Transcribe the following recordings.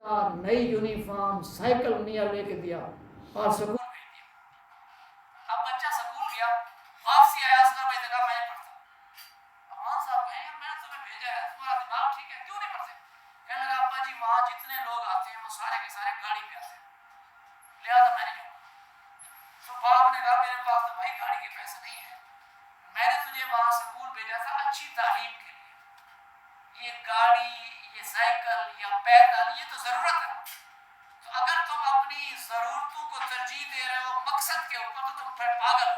نئی uniform cycle نیا لے کے دیا اور سکول بھیج دیا. اب بچہ سکول گیا, واپسی آیا, اصغر بھائی نے کہا میں نہیں پڑھتا. امان صاحب کہیں یار میں نے تمہیں بھیجا ہے, تمہارا دماغ ٹھیک ہے, کیوں نہیں پڑھتے؟ کہنے لگا ابا جی وہاں جتنے لوگ آتے ہیں وہ سارے کے سارے گاڑی پہ آتے ہیں, لہٰذا میں نہیں جاؤں. تو باپ نے کہا میرے پاس تو بھائی گاڑی کے پیسے نہیں ہیں, میں نے تجھے وہاں سکول بھیجا تھا اچھی تعلیم کے لیے, یہ گاڑی, یہ سائیکل یا پیدل یہ تو ضرورت ہے. تو اگر تم اپنی ضرورتوں کو ترجیح دے رہے ہو مقصد کے اوپر تو تم پھر پاگل ہو.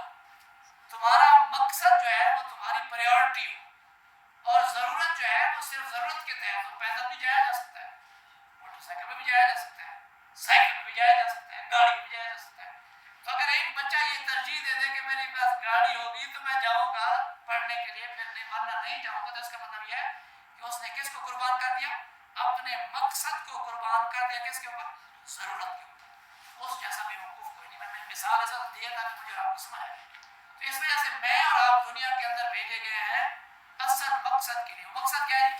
تمہارا مقصد جو ہے وہ تمہاری پریورٹی ہو, اور ضرورت جو ہے وہ صرف ضرورت کے تحت ہو. پیدل بھی جایا جا سکتا ہے, موٹر سائیکل پہ بھی جایا جا سکتا ہے, سائیکل پہ بھی جایا جا سکتا ہے, گاڑی پہ بھی جایا جا سکتا ہے. تو اگر ایک بچہ یہ ترجیح دے دے کہ میرے پاس گاڑی ہوگی تو میں جاؤں گا پڑھنے کے لیے, پھر نہیں ورنہ نہیں جاؤں گا, تو اس کا مطلب یہ ہے کہ اس نے کس کو قربان کر دیا؟ اپنے مقصد کو قربان کر دیا. کس کے اوپر؟ ضرورت کے اوپر. اس جیسا بے وقوف کوئی نہیں. میں نے مثال ایسا دیا تھا کہ مجھے آپ کو سمجھ آئے. تو اس وجہ سے میں اور آپ دنیا کے اندر بھیجے گئے ہیں اصل مقصد کے لیے. مقصد کیا ہے؟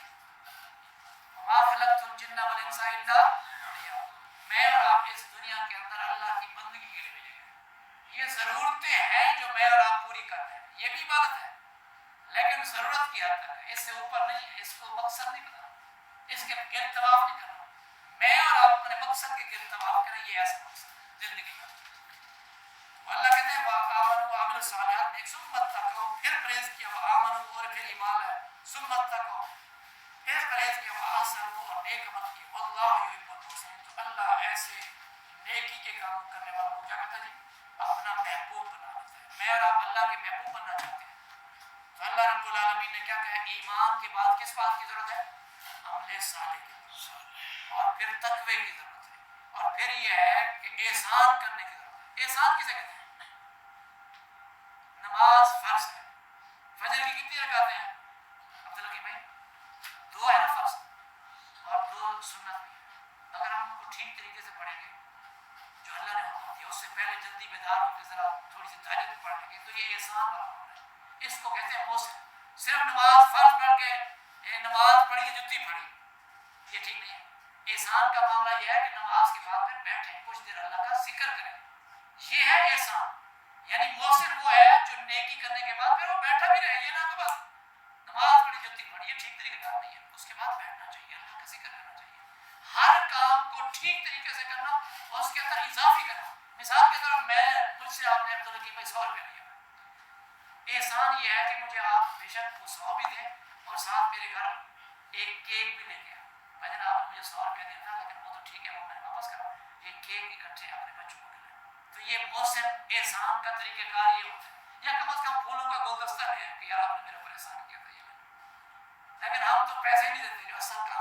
وما خلقت الجن والانس الا ليعبدون. میں اور آپ اس دنیا کے اندر اللہ کی بندگی کے لیے بھیجے گئے. یہ ضرورتیں ہیں جو میں اور آپ پوری کرتے ہیں, یہ بھی عبادت ہے لیکن ضرورت کی حد تک ہے, اس سے اوپر نہیں ہے. اس کو مقصد نہیں بنانا, اس کے گرد طواف نہیں کرنا. میں اور آپ اپنے مقصد کے گرد طواف کریں, یہ ایسا مقصد زندگی کا. اللہ کہتے ہیں وآمنوا وعملوا الصالحات میں ثم اتقوا, پھر پرہیز کیا, وآمنوا اور پھر ایمان ہے, ثم اتقوا پھر پرہیز کیا, واحسنوا اور نیک عمل کیا, واللہ یحب المحسنین. تو اللہ ایسے نیکی کے کام کرنے والوں کو کیا کہتا ہے جی؟ اپنا محبوب بنا لیتا ہے. میں اور آپ اللہ کے محبوب بننا چاہتے ہیں. تو اللہ رب العالمین نے کیا کہا؟ ایمان کے بعد کس بات کی ضرورت ہے؟ عمل صالح کی ضرورت, اور پھر تقوی کی ضرورت ہے, اور پھر یہ ہے کہ احسان کرنے کی ضرورت ہے. احسان کسے کہتے ہیں؟ نماز فرض ہے, فجر کی کتنی رکعتیں ہیں عبدالحکیم بھائی؟ 2 ہے نا فرض, اور 2 سنت بھی ہے. اگر ہم ان کو ٹھیک طریقے سے پڑھیں گے جو اللہ نے حکم دیا, اس سے پہلے جلدی بیدار ہو کے ذرا تھوڑی سی تاریخ پڑھ لیں گے تو یہ احسان والا معاملہ ہے. اس کو کہتے ہیں محسن. صرف نماز فرض پڑھ کے نماز پڑھی جتی پڑھی, یہ ٹھیک نہیں ہے. احسان کا معاملہ یہ ہے کہ نماز کے بعد پھر بیٹھیں, کچھ دیر اللہ کا ذکر کریں, یہ ہے احسان. یعنی محسن وہ ہے جو نیکی کرنے کے بعد پھر وہ بیٹھا بھی رہے. یہ نہ کہ بس نماز پڑھی جتی پڑھی, یہ ٹھیک طریقے کا نہیں ہے. اس کے بعد بیٹھنا چاہیے, اللہ کا ذکر کرنا چاہیے, ہر کام کو ٹھیک طریقے سے کرنا اور اس کے اندر اضافی کرنا. مثال کے طور مجھ سے آپ نے عبدالحکیم بھائی 100 روپے لیا, احسان یہ ہے کہ مجھے آپ بے شک وہ 100 بھی دیں اور ساتھ میرے گھر ایک کیک بھی لے کے آئیں. میں نے آپ نے مجھے 100 روپے دیا تھا لیکن وہ تو ٹھیک ہے, وہ میں نے واپس کرا, ایک کیک اکٹھے اپنے بچوں کو دلائیں. تو یہ محسن احسان کا طریقہ کار یہ ہوتا ہے. یا کم از کم پھولوں کا گلدستہ ہے کہ یار آپ نے میرے اوپر احسان کیا تھا یہ. لیکن ہم تو پیسے نہیں دیتے جو اصل کام